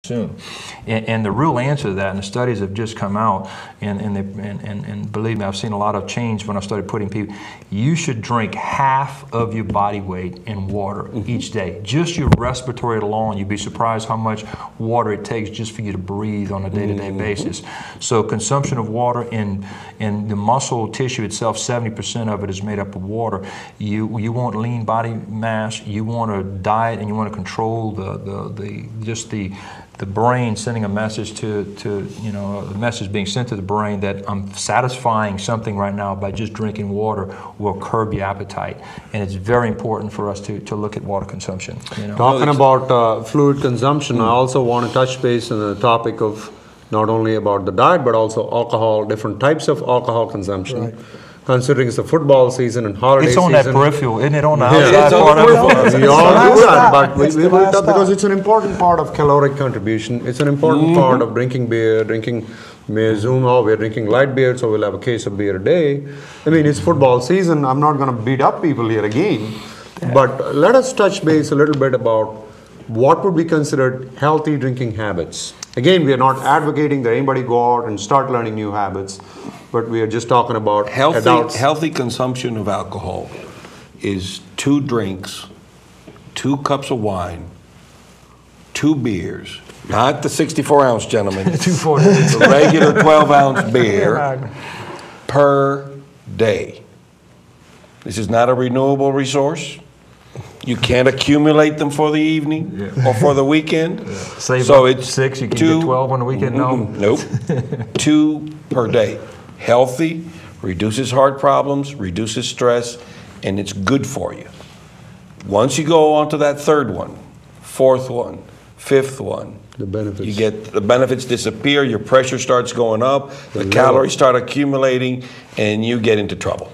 soon. And the real answer to that, and the studies have just come out, and believe me, I've seen a lot of change when I started putting people, you should drink half of your body weight in water each day. Just your respiratory alone, you'd be surprised how much water it takes just for you to breathe on a day-to-day basis. So consumption of water in the muscle tissue itself, 70% of it is made up of water. You want lean body mass, you want to diet, and you want to control the brain sending a message to a message being sent to the brain that I'm satisfying something right now by just drinking water will curb your appetite. And it's very important for us to look at water consumption. Talking about fluid consumption, I also want to touch base on the topic of not only about the diet, but also alcohol, different types of alcohol consumption. Right. Considering it's the football season and holiday season. It's on that peripheral, isn't it? On the outside part of it. We all do that, but we will talk because it's an important part of caloric contribution. It's an important part of drinking beer, we're drinking light beer, so we'll have a case of beer a day. I mean, it's football season. I'm not going to beat up people here again, but let us touch base a little bit about what would be considered healthy drinking habits. Again, we are not advocating that anybody go out and start learning new habits, but we are just talking about adults. Healthy consumption of alcohol is 2 drinks, 2 cups of wine, 2 beers, not the 64-ounce, gentlemen, the regular 12-ounce beer per day. This is not a renewable resource. You can't accumulate them for the evening or for the weekend. Save so it's 6, you can get 12 on the weekend? Nope. 2 per day. Healthy, reduces heart problems, reduces stress, and it's good for you. Once you go on to that 3rd one, 4th one, 5th one, the benefits disappear, your pressure starts going up, the calories start accumulating, and you get into trouble.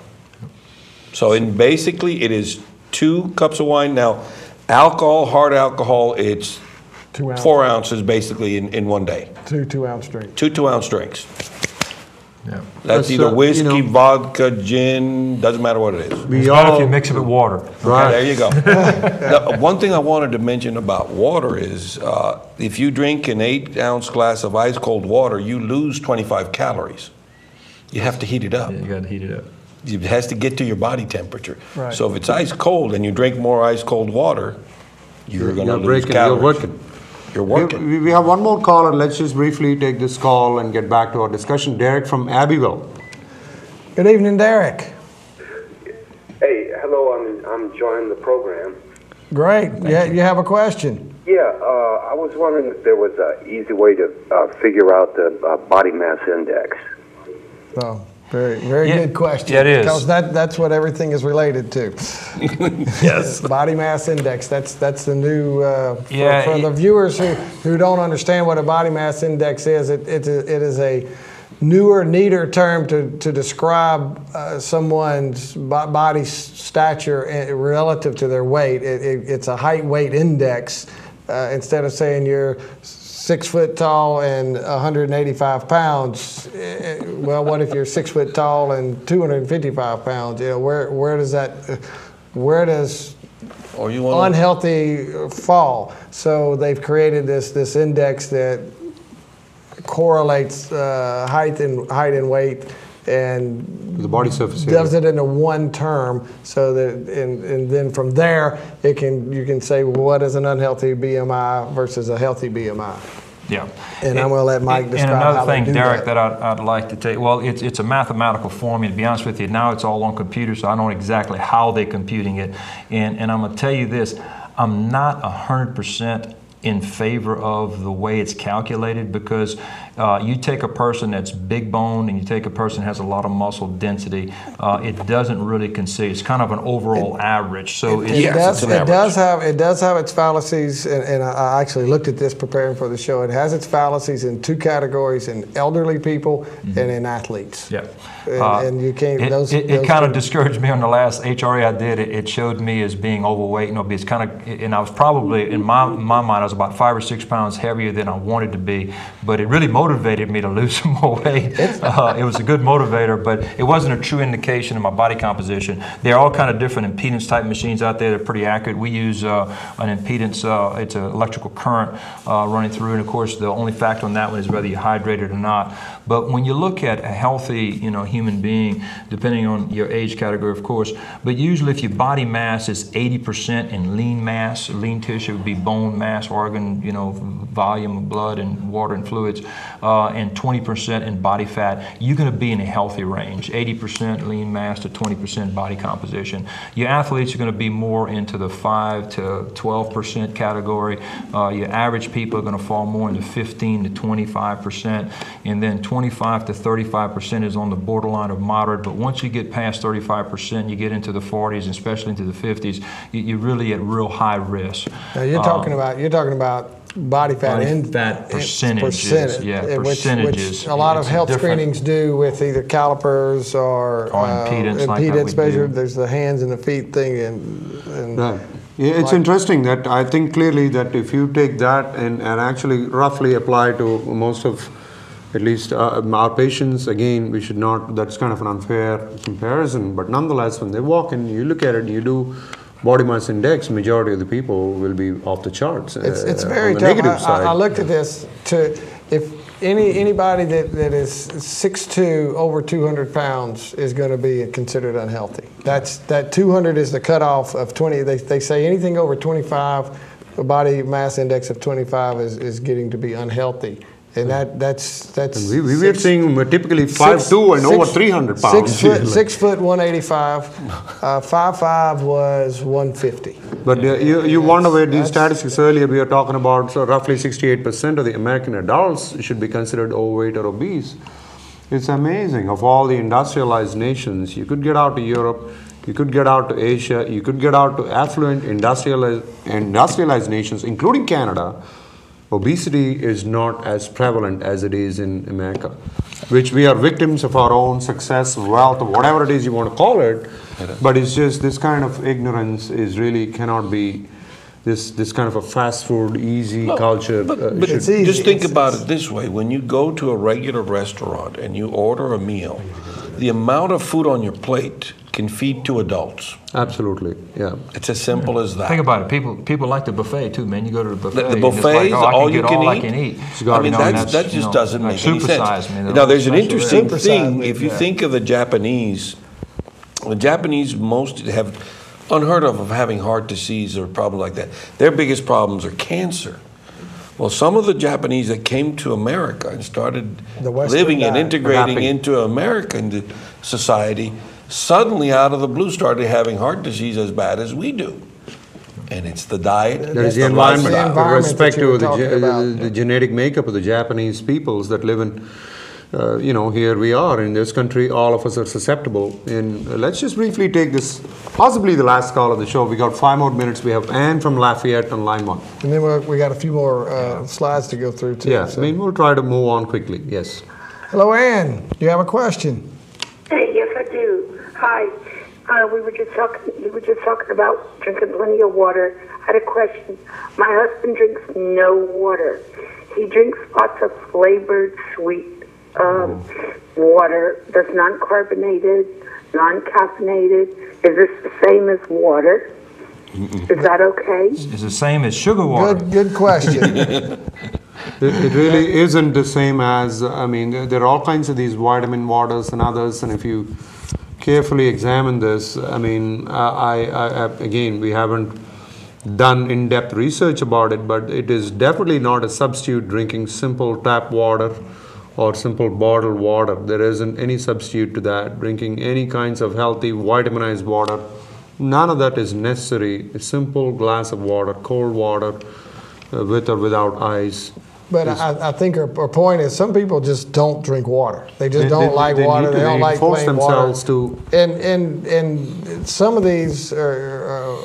So basically it is 2 cups of wine. Now, alcohol, hard alcohol, it's 4 ounces basically in one day. 2 2-ounce drinks. 2 2-ounce drinks. Yeah. That's either whiskey, vodka, gin, doesn't matter what it is. It's better if you mix it with water. Right. There you go. Now, one thing I wanted to mention about water is if you drink an 8-ounce glass of ice cold water, you lose 25 calories. You have to heat it up. Yeah, you got to heat it up. It has to get to your body temperature. Right. So if it's ice cold and you drink more ice cold water, you're going to lose calories. You're working. We have one more caller. Let's just briefly take this call and get back to our discussion. Derek from Abbeville. Good evening, Derek. Hey, hello. I'm enjoying the program. Great. Yeah, you have a question? Yeah, I was wondering if there was an easy way to figure out the body mass index. Oh, very good question. Yeah, it is. Because that's what everything is related to. Yes. Body mass index. That's the new for the viewers who don't understand what a body mass index is. It is a newer, neater term to describe someone's body stature relative to their weight. It's a height weight index. Instead of saying you're 6 foot tall and 185 pounds, well, what if you're 6 foot tall and 255 pounds? You know, where does unhealthy fall? So they've created this index that correlates height and weight and the body surface does it into one term, so that and then from there you can say, well, what is an unhealthy BMI versus a healthy BMI? Yeah. And I'm going to let Mike describe and another thing, how they do Derek, that I'd like to take, well, it's a mathematical formula. To be honest with you, now it's all on computers, so I don't know exactly how they're computing it. And I'm going to tell you this, I'm not 100% in favor of the way it's calculated, because you take a person that's big boned and you take a person that has a lot of muscle density, it doesn't really consider, it's kind of an overall average. So it does have its fallacies, and I actually looked at this preparing for the show. It has its fallacies in 2 categories: in elderly people and in athletes. Yeah. And you can't. It kind of discouraged me on the last HRA I did. It showed me as being overweight and obese. And I was probably, in my mind, I was was about 5 or 6 pounds heavier than I wanted to be, but it really motivated me to lose some more weight. It was a good motivator, but it wasn't a true indication of my body composition. There are all kind of different impedance type machines out there that are pretty accurate. We use an impedance, it's an electrical current running through, and of course the only factor on that one is whether you're hydrated or not. But when you look at a healthy, human being, depending on your age category, of course, but usually if your body mass is 80% in lean mass, lean tissue would be bone mass, organ, volume of blood and water and fluids, and 20% in body fat, you're going to be in a healthy range, 80% lean mass to 20% body composition. Your athletes are going to be more into the 5 to 12% category. Your average people are going to fall more into 15 to 25%, and then 25 to 35% is on the borderline of moderate. But once you get past 35%, you get into the 40s, especially into the 50s, you're really at real high risk. Now you're talking about body fat percentages. Yeah, percentages. Which a lot of health screenings do with either calipers or impedance measure. There's the hands and the feet thing, and right. Yeah, it's interesting that I think clearly that if you take that and actually roughly apply to most of, at least our patients, again, we should not, that's kind of an unfair comparison, but nonetheless, when they walk in, you look at it, you do body mass index, majority of the people will be off the charts. It's very tough. I looked at this if anybody that is 6'2", over 200 pounds is going to be considered unhealthy. That 200 is the cutoff of 20. They say anything over 25, a body mass index of 25 is getting to be unhealthy. And that's we were seeing typically 5'2" and over 300 pounds. 6 foot 185, 5'5" was 150. But you wonder where these statistics earlier we were talking about, so roughly 68% of the American adults should be considered overweight or obese. It's amazing. Of all the industrialized nations, you could get out to Europe, you could get out to Asia, you could get out to affluent industrialized nations, including Canada. Obesity is not as prevalent as it is in America, which we are victims of our own success, wealth, or whatever it is you want to call it. But it's just this kind of ignorance is really cannot be this kind of a fast food, easy culture. But just think about it this way. When you go to a regular restaurant and you order a meal, the amount of food on your plate can feed 2 adults. Absolutely, yeah. It's as simple as that. Think about it. People like the buffet too, man. You go to the buffet. The buffet is all you can eat. I can eat. I mean, that just doesn't make any sense. Now, there's an interesting thing. If you think of the Japanese most have unheard of having heart disease or problems like that. Their biggest problems are cancer. Well, some of the Japanese that came to America and started living and integrating into American society, suddenly out of the blue started having heart disease as bad as we do. And it's the diet. There's the environment. With respect to the genetic makeup of the Japanese peoples that live in, here we are in this country, all of us are susceptible. And let's just briefly take this, possibly the last call of the show. We got 5 more minutes. We have Ann from Lafayette on line 1. And then we got a few more slides to go through too. Yeah, so. I mean, we'll try to move on quickly. Yes. Hello, Ann. Do you have a question? Yes, I do. Hi. We were just talking about drinking plenty of water. I had a question. My husband drinks no water. He drinks lots of flavored, sweet water. That's non-carbonated, non-caffeinated. Is this the same as water? Is that okay? It's the same as sugar water. Good question. It really isn't the same as, I mean, there are all kinds of these vitamin waters and others, and if you carefully examine this, I mean, again, we haven't done in-depth research about it, but it is definitely not a substitute drinking simple tap water or simple bottled water. There isn't any substitute to that. Drinking any kinds of healthy vitaminized water, none of that is necessary. A simple glass of water, cold water, with or without ice. But I think her point is some people just don't drink water. They just don't like water. They don't like plain water. And some of these are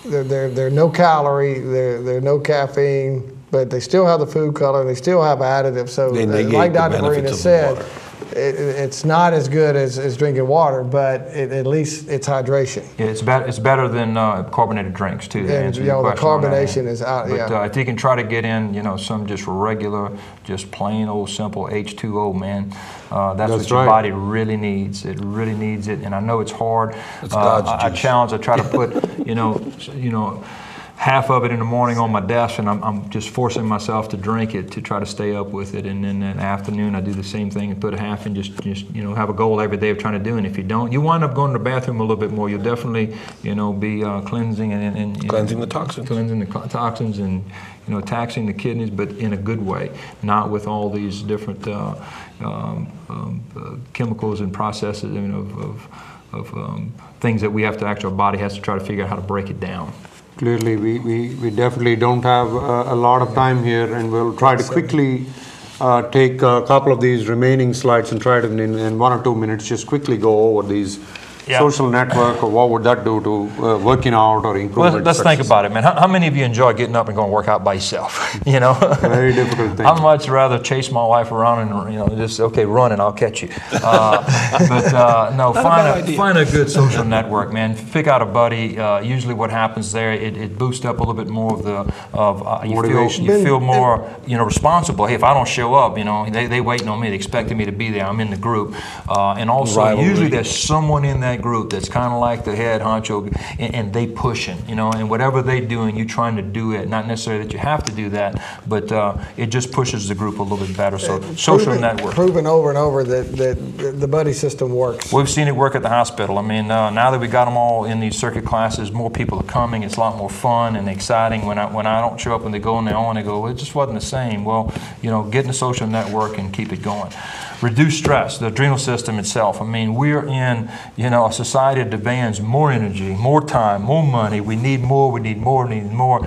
they're no calorie, they're no caffeine, but they still have the food color. They still have additives. So like Dr. Marina said, it's not as good as drinking water, but at least it's hydration. Yeah, it's better than carbonated drinks too. And the carbonation is out. But if you can try to get in, some just regular, just plain old simple H2O, man. That's what your body really needs. It really needs it, and I know it's hard. I try to put, half of it in the morning on my desk, and I'm just forcing myself to drink it to try to stay up with it. And then in the afternoon, I do the same thing and put a half in, just have a goal every day of trying to do it. And if you don't, you wind up going to the bathroom a little bit more. You'll definitely, be cleansing and cleansing the toxins. Cleansing the toxins and, taxing the kidneys, but in a good way, not with all these different chemicals and processes of things that we have to our body has to try to figure out how to break it down. Clearly, we definitely don't have a lot of time here, and we'll try to quickly take a couple of these remaining slides and try to, in 1 or 2 minutes, just quickly go over these social network, or what would that do to working out or improvement? Let's think about it, man. How many of you enjoy getting up and going to work out by yourself? Very difficult thing. I'd much rather chase my wife around and just run and I'll catch you. No, find a good social network, man. Pick out a buddy. Usually, what happens there, it boosts up a little bit more of motivation. You feel more responsible. Hey, if I don't show up, they waiting on me. They expected me to be there. I'm in the group, and also usually there's someone in that group that's kind of like the head honcho, and they pushing, and whatever they doing, you trying to do it. Not necessarily that you have to do that, but it just pushes the group a little bit better. So social network. Proven over and over that the buddy system works. We've seen it work at the hospital. I mean, now that we got them all in these circuit classes, more people are coming. It's a lot more fun and exciting. When I don't show up and they go on their own, they go, well, it just wasn't the same. Well, get in the social network and keep it going. Reduce stress, the adrenal system itself. I mean, we're in, a society that demands more energy, more time, more money. We need more, we need more, we need more.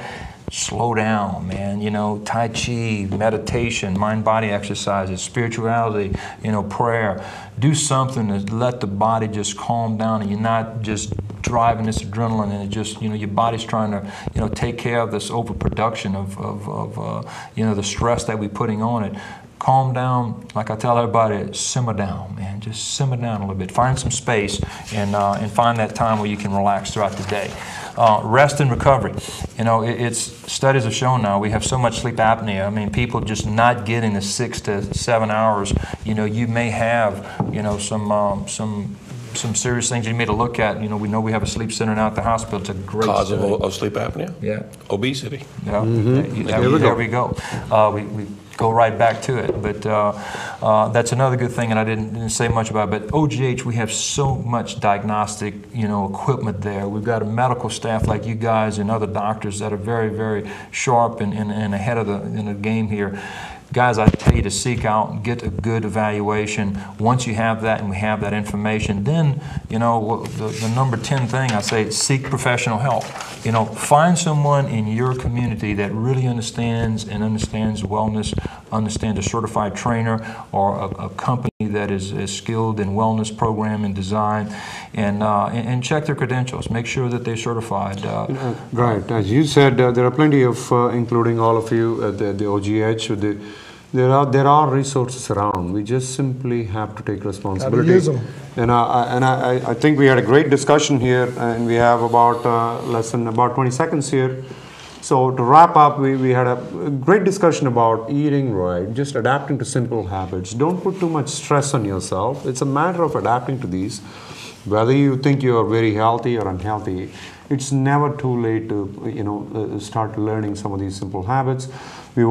Slow down, man. Tai Chi, meditation, mind-body exercises, spirituality, prayer. Do something to let the body just calm down, and you're not just driving this adrenaline, and it just, your body's trying to, take care of this overproduction of the stress that we're putting on it. Calm down, like I tell everybody, simmer down, man. Just simmer down a little bit. Find some space and find that time where you can relax throughout the day. Rest and recovery. Studies have shown now we have so much sleep apnea. I mean, people just not getting the 6 to 7 hours. You may have, some serious things you need to look at. We know we have a sleep center now at the hospital. It's a great cause of sleep apnea. Yeah, obesity. Yeah, there we go. We go right back to it. But that's another good thing, and I didn't say much about it. But OGH, we have so much diagnostic, equipment there. We've got a medical staff like you guys and other doctors that are very, very sharp and ahead of the game here. Guys, I tell you to seek out and get a good evaluation. Once you have that and we have that information, then, the number 10 thing I say, seek professional help. Find someone in your community that really understands wellness, understands a certified trainer or a company that is skilled in wellness program and design, and check their credentials. Make sure that they're certified. Right. As you said, there are plenty of, including all of you, the OGH, there are resources around. We just simply have to take responsibility. Use them. And I think we had a great discussion here, and we have about less than about 20 seconds here. So to wrap up, we had a great discussion about eating right, just adapting to simple habits. Don't put too much stress on yourself. It's a matter of adapting to these. Whether you think you are very healthy or unhealthy, it's never too late to start learning some of these simple habits. We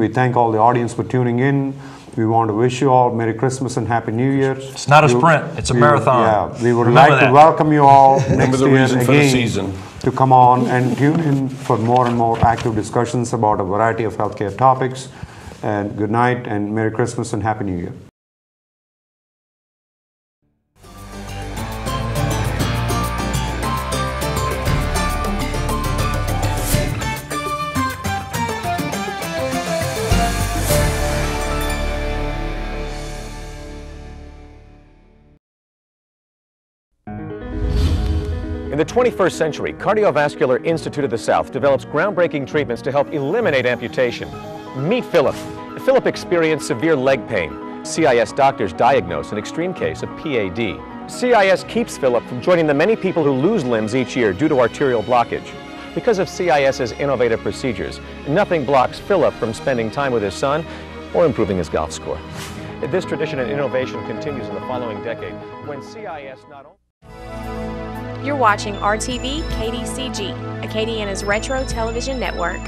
thank all the audience for tuning in. We want to wish you all Merry Christmas and Happy New Year. It's not a sprint, it's a marathon. We would like to welcome you all next year again to come on and tune in for more and more active discussions about a variety of healthcare topics. And good night and Merry Christmas and Happy New Year. In the 21st century, Cardiovascular Institute of the South develops groundbreaking treatments to help eliminate amputation. Meet Philip. Philip experienced severe leg pain. CIS doctors diagnose an extreme case of PAD. CIS keeps Philip from joining the many people who lose limbs each year due to arterial blockage. Because of CIS's innovative procedures, nothing blocks Philip from spending time with his son or improving his golf score. This tradition and innovation continues in the following decade when CIS not only... You're watching RTV KDCG, Acadiana's Retro Television Network.